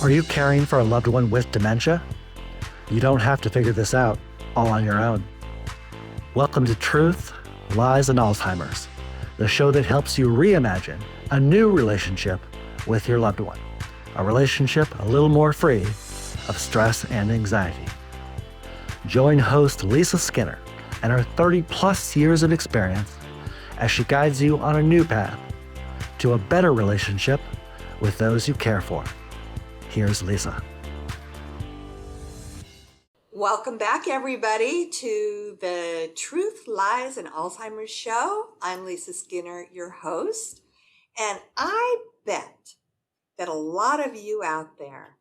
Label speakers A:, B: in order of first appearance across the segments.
A: Are you caring for a loved one with dementia? You don't have to figure this out all on your own. Welcome to Truth, Lies, and Alzheimer's, the show that helps you reimagine a new relationship with your loved one, a relationship a little more free of stress and anxiety. Join host Lisa Skinner and her 30-plus years of experience as she guides you on a new path to a better relationship with those you care for. Here's Lisa.
B: Welcome back, everybody, to the Truth, Lies, and Alzheimer's show. I'm Lisa Skinner, your host, and I bet that a lot of you out there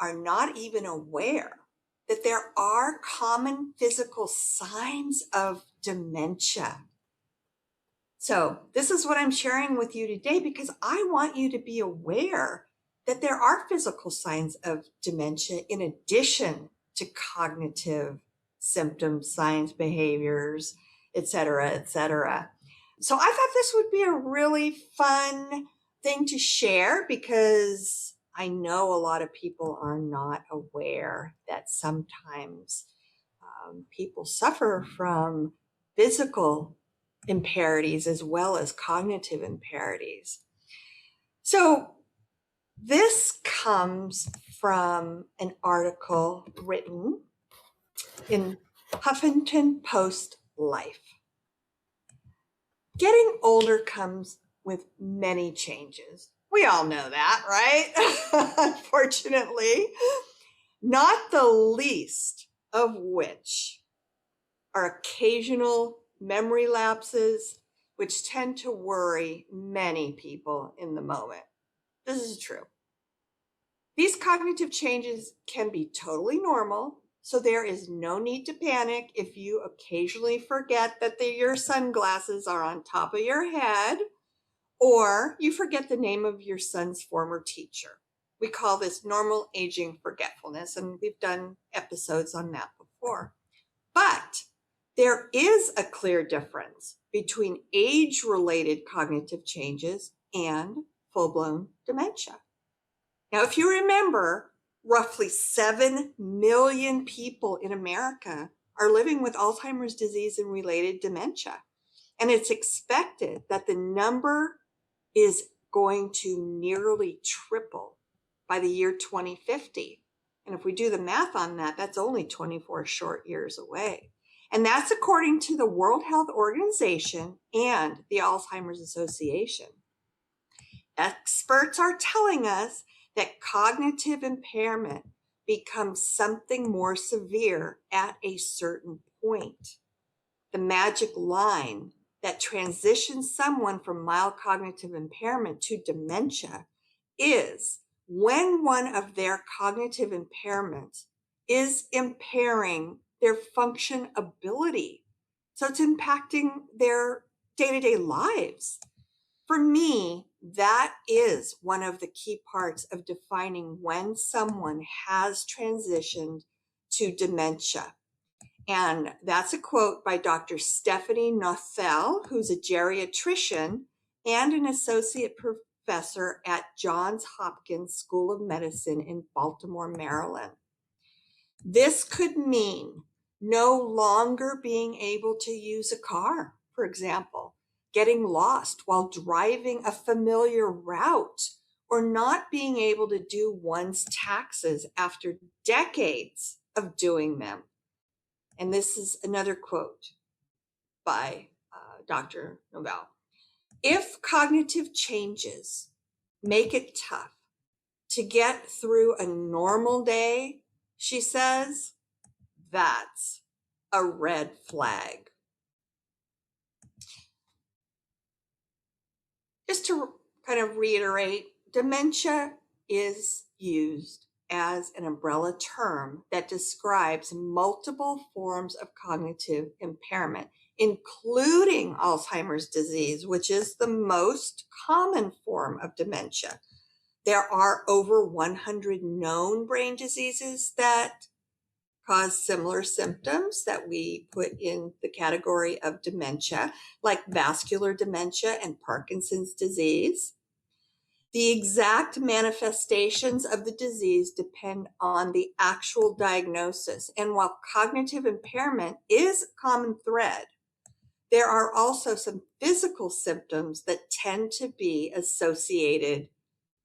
B: are not even aware that there are common physical signs of dementia. So this is what I'm sharing with you today because I want you to be aware that there are physical signs of dementia in addition to cognitive symptoms, signs, behaviors, et cetera, et cetera. So I thought this would be a really fun thing to share because I know a lot of people are not aware that sometimes people suffer from physical impairments as well as cognitive impairments. So this comes from an article written in Huffington Post Life. Getting older comes with many changes. We all know that, right? Unfortunately, not the least of which are occasional memory lapses, which tend to worry many people in the moment. This is true. These cognitive changes can be totally normal, so there is no need to panic if you occasionally forget that your sunglasses are on top of your head, or you forget the name of your son's former teacher. We call this normal aging forgetfulness, and we've done episodes on that before. But there is a clear difference between age-related cognitive changes and full-blown dementia. Now, if you remember, roughly 7 million people in America are living with Alzheimer's disease and related dementia. And it's expected that the number is going to nearly triple by the year 2050. And if we do the math on that, that's only 24 short years away. And that's according to the World Health Organization and the Alzheimer's Association. Experts are telling us that cognitive impairment becomes something more severe at a certain point. The magic line that transitions someone from mild cognitive impairment to dementia is when one of their cognitive impairments is impairing their function ability. So it's impacting their day-to-day lives. For me, that is one of the key parts of defining when someone has transitioned to dementia. And that's a quote by Dr. Stephanie Nothell, who's a geriatrician and an associate professor at Johns Hopkins School of Medicine in Baltimore, Maryland. This could mean no longer being able to use a car, for example, getting lost while driving a familiar route, or not being able to do one's taxes after decades of doing them. And this is another quote by Dr. Nothell. If cognitive changes make it tough to get through a normal day, she says, that's a red flag. Just to kind of reiterate, dementia is used as an umbrella term that describes multiple forms of cognitive impairment, including Alzheimer's disease, which is the most common form of dementia. There are over 100 known brain diseases that cause similar symptoms that we put in the category of dementia, like vascular dementia and Parkinson's disease. The exact manifestations of the disease depend on the actual diagnosis. And while cognitive impairment is a common thread, there are also some physical symptoms that tend to be associated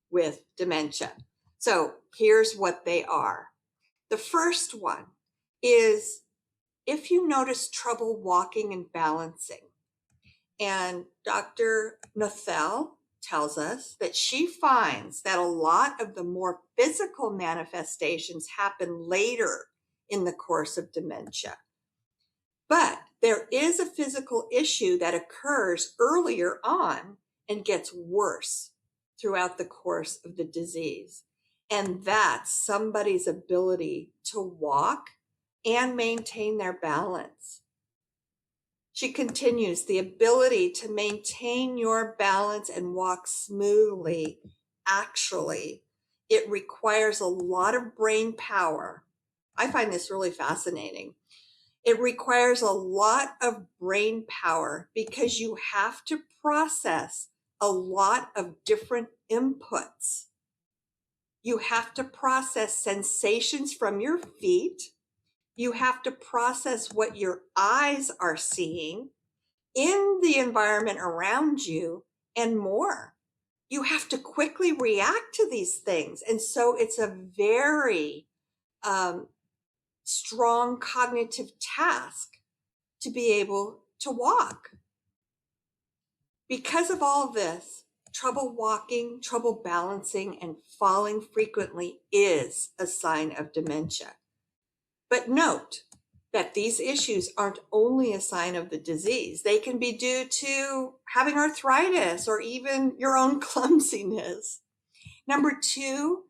B: with dementia. So here's what they are. The first one is if you notice trouble walking and balancing. And Dr. Nothel tells us that she finds that a lot of the more physical manifestations happen later in the course of dementia. But there is a physical issue that occurs earlier on and gets worse throughout the course of the disease. And that's somebody's ability to walk and maintain their balance. She continues, the ability to maintain your balance and walk smoothly, actually, it requires a lot of brain power. I find this really fascinating. It requires a lot of brain power because you have to process a lot of different inputs. You have to process sensations from your feet. You have to process what your eyes are seeing in the environment around you and more. You have to quickly react to these things. And so it's a very strong cognitive task to be able to walk. Because of all this, trouble walking, trouble balancing, and falling frequently is a sign of dementia. But note that these issues aren't only a sign of the disease. They can be due to having arthritis or even your own clumsiness. Number 2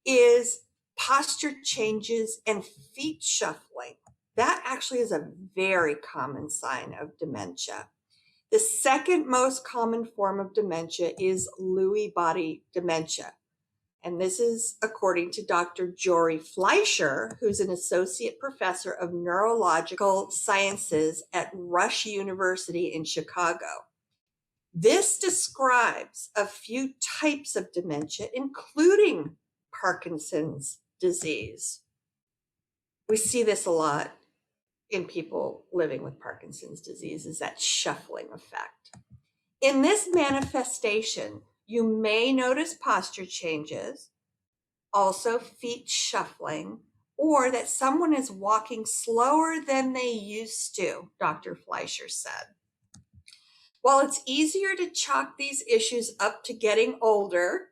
B: is posture changes and feet shuffling. That actually is a very common sign of dementia. The second most common form of dementia is Lewy body dementia. And this is according to Dr. Jory Fleischer, who's an associate professor of neurological sciences at Rush University in Chicago. This describes a few types of dementia, including Parkinson's disease. We see this a lot in people living with Parkinson's disease, is that shuffling effect. In this manifestation, you may notice posture changes, also feet shuffling, or that someone is walking slower than they used to, Dr. Fleischer said. While it's easier to chalk these issues up to getting older,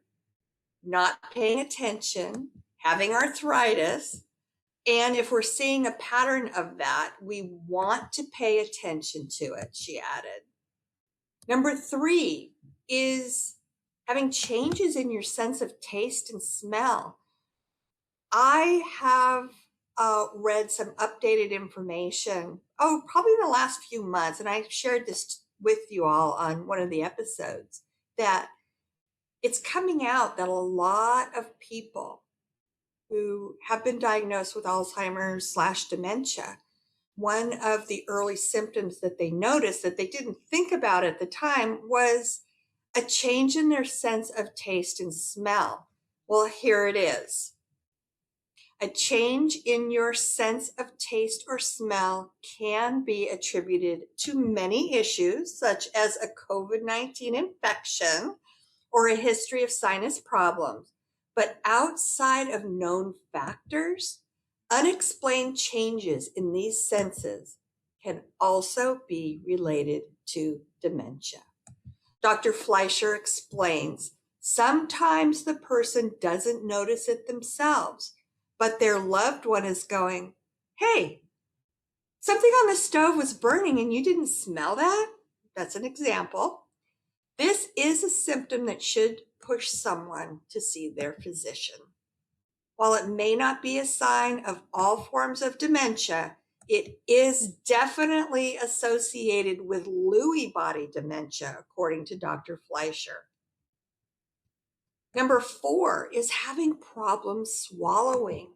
B: not paying attention, having arthritis, and if we're seeing a pattern of that, we want to pay attention to it, she added. Number 3 is having changes in your sense of taste and smell. I have read some updated information, probably in the last few months, and I shared this with you all on one of the episodes, that it's coming out that a lot of people who have been diagnosed with Alzheimer's/dementia, one of the early symptoms that they noticed that they didn't think about at the time was a change in their sense of taste and smell. Well, here it is. A change in your sense of taste or smell can be attributed to many issues, such as a COVID-19 infection or a history of sinus problems. But outside of known factors, unexplained changes in these senses can also be related to dementia. Dr. Fleischer explains, sometimes the person doesn't notice it themselves, but their loved one is going, hey, something on the stove was burning and you didn't smell that? That's an example. This is a symptom that should push someone to see their physician. While it may not be a sign of all forms of dementia, it is definitely associated with Lewy body dementia, according to Dr. Fleischer. Number 4 is having problems swallowing.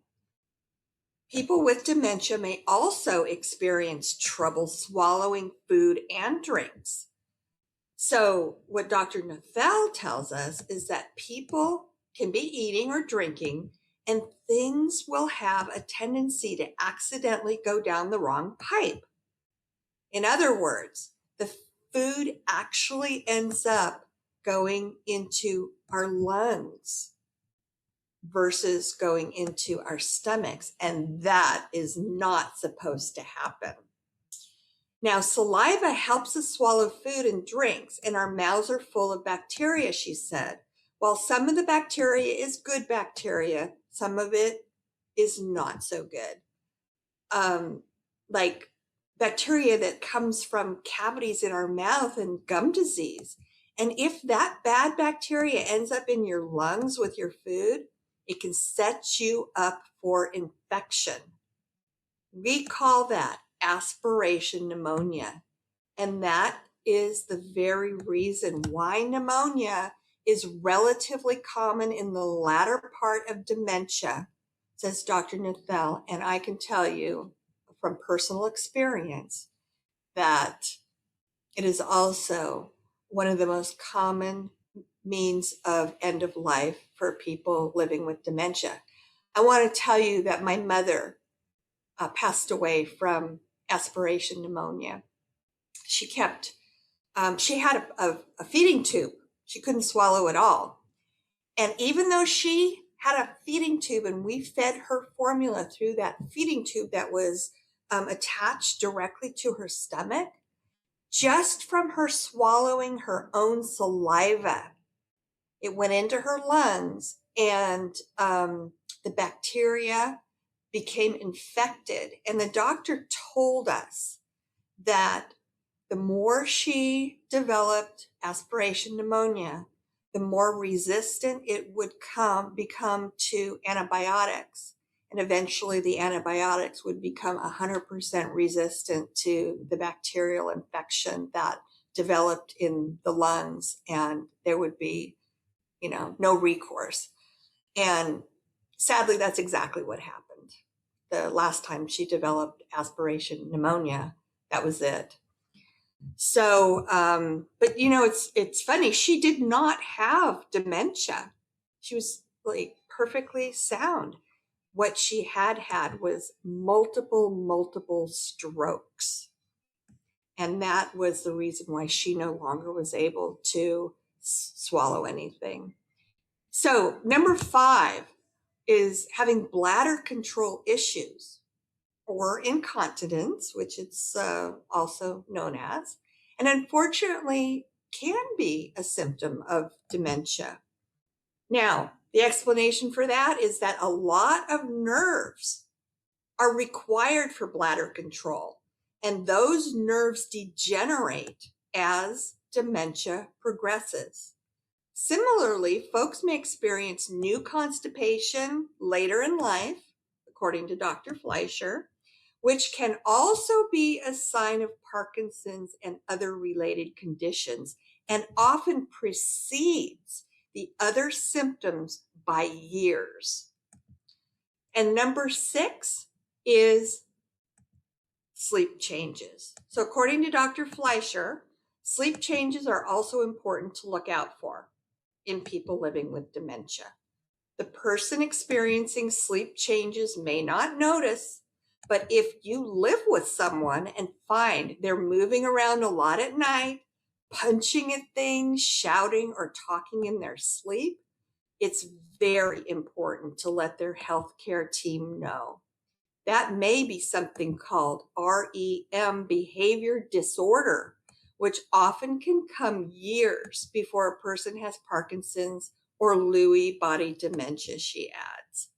B: People with dementia may also experience trouble swallowing food and drinks. So what Dr. Nathel tells us is that people can be eating or drinking and things will have a tendency to accidentally go down the wrong pipe. In other words, the food actually ends up going into our lungs versus going into our stomachs, and that is not supposed to happen. Now, saliva helps us swallow food and drinks, and our mouths are full of bacteria, she said. While some of the bacteria is good bacteria, some of it is not so good. Like bacteria that comes from cavities in our mouth and gum disease. And if that bad bacteria ends up in your lungs with your food, it can set you up for infection. We call that aspiration pneumonia. And that is the very reason why pneumonia is relatively common in the latter part of dementia, says Dr. Nathel. And I can tell you from personal experience that it is also one of the most common means of end of life for people living with dementia. I want to tell you that my mother passed away from aspiration pneumonia. She had a feeding tube. She couldn't swallow at all. And even though she had a feeding tube and we fed her formula through that feeding tube that was attached directly to her stomach, just from her swallowing her own saliva, it went into her lungs and the bacteria became infected. And the doctor told us that the more she developed aspiration pneumonia, the more resistant it would become to antibiotics. And eventually the antibiotics would become 100% resistant to the bacterial infection that developed in the lungs, and there would be, no recourse. And sadly, that's exactly what happened. The last time she developed aspiration pneumonia, that was it. So, but it's funny. She did not have dementia. She was like perfectly sound. What she had was multiple strokes. And that was the reason why she no longer was able to swallow anything. So number 5 is having bladder control issues, or incontinence, which it's also known as, and unfortunately can be a symptom of dementia. Now, the explanation for that is that a lot of nerves are required for bladder control, and those nerves degenerate as dementia progresses. Similarly, folks may experience new constipation later in life, according to Dr. Fleischer, which can also be a sign of Parkinson's and other related conditions, and often precedes the other symptoms by years. And number 6 is sleep changes. So according to Dr. Fleischer, sleep changes are also important to look out for in people living with dementia. The person experiencing sleep changes may not notice, but if you live with someone and find they're moving around a lot at night, punching at things, shouting, or talking in their sleep, it's very important to let their healthcare team know. That may be something called REM, behavior disorder, which often can come years before a person has Parkinson's or Lewy body dementia, she adds.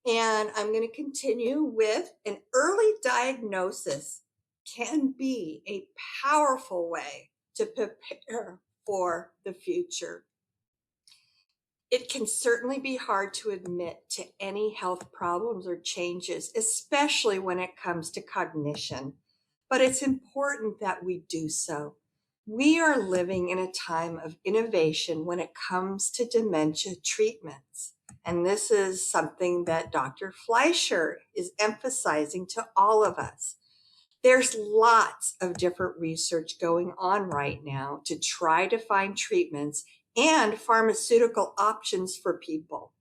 B: And I'm going to continue with an early diagnosis can be a powerful way to prepare for the future. It can certainly be hard to admit to any health problems or changes, especially when it comes to cognition, but it's important that we do so. We are living in a time of innovation when it comes to dementia treatments. And this is something that Dr. Fleischer is emphasizing to all of us. There's lots of different research going on right now to try to find treatments and pharmaceutical options for people.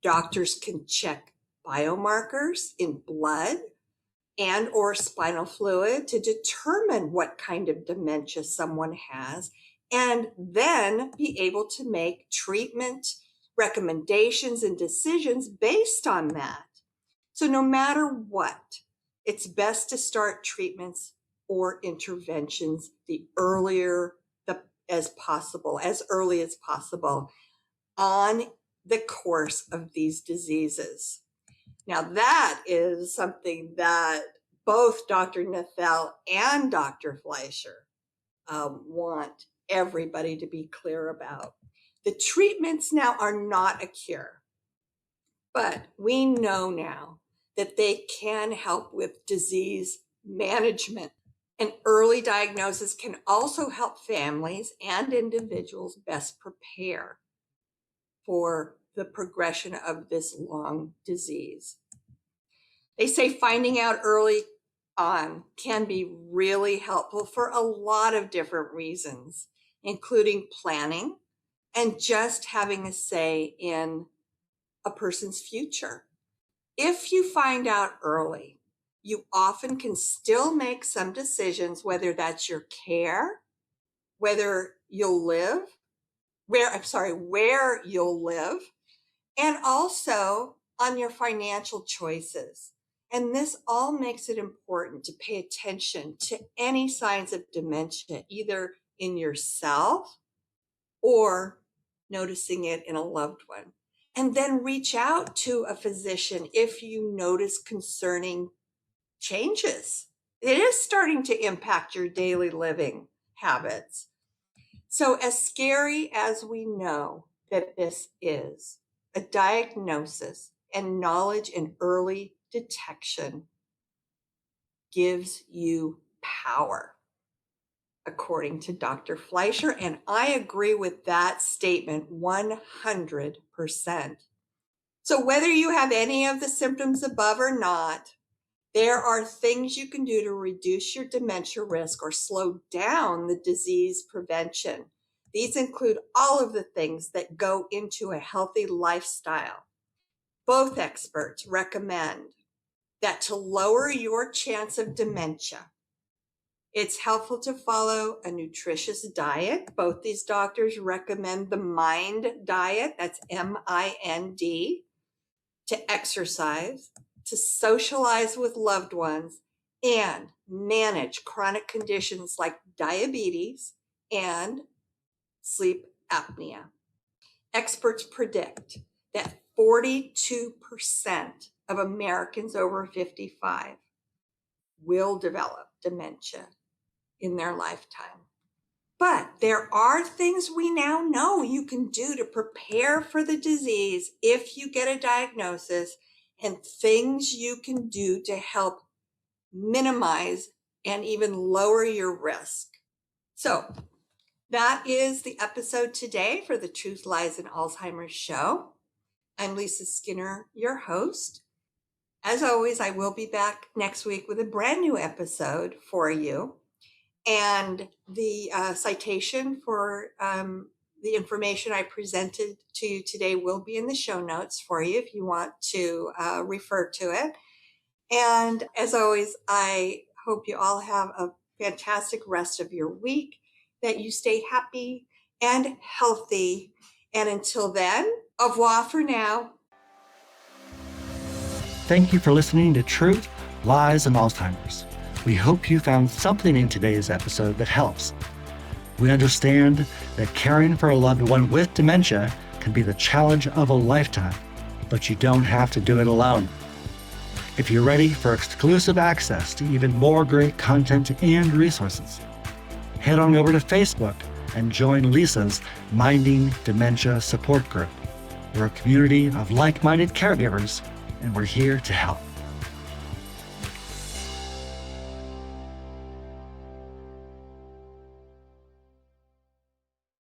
B: Doctors can check biomarkers in blood and or spinal fluid to determine what kind of dementia someone has, and then be able to make treatment recommendations and decisions based on that. So no matter what, it's best to start treatments or interventions the earlier as early as possible on the course of these diseases. Now, that is something that both Dr. Nathel and Dr. Fleischer want everybody to be clear about. The treatments now are not a cure, but we know now that they can help with disease management. And early diagnosis can also help families and individuals best prepare for the progression of this long disease. They say finding out early on can be really helpful for a lot of different reasons, including planning and just having a say in a person's future. If you find out early, you often can still make some decisions, whether that's your care, where you'll live, and also on your financial choices. And this all makes it important to pay attention to any signs of dementia, either in yourself or noticing it in a loved one. And then reach out to a physician if you notice concerning changes. It is starting to impact your daily living habits. So as scary as we know that this is, a diagnosis and knowledge and early detection gives you power, according to Dr. Fleischer, and I agree with that statement 100%. So whether you have any of the symptoms above or not, there are things you can do to reduce your dementia risk or slow down the disease prevention. These include all of the things that go into a healthy lifestyle. Both experts recommend that to lower your chance of dementia, it's helpful to follow a nutritious diet. Both these doctors recommend the MIND diet, that's MIND, to exercise, to socialize with loved ones, and manage chronic conditions like diabetes and sleep apnea. Experts predict that 42% of Americans over 55 will develop dementia in their lifetime. But there are things we now know you can do to prepare for the disease if you get a diagnosis, and things you can do to help minimize and even lower your risk. So that is the episode today for the Truth, Lies, and Alzheimer's show. I'm Lisa Skinner, your host. As always, I will be back next week with a brand new episode for you. And the citation for the information I presented to you today will be in the show notes for you if you want to refer to it. And as always, I hope you all have a fantastic rest of your week, that you stay happy and healthy. And until then, au revoir for now.
A: Thank you for listening to Truth, Lies, and Alzheimer's. We hope you found something in today's episode that helps. We understand that caring for a loved one with dementia can be the challenge of a lifetime, but you don't have to do it alone. If you're ready for exclusive access to even more great content and resources, head on over to Facebook and join Lisa's Minding Dementia Support Group. We're a community of like-minded caregivers, and we're here to help.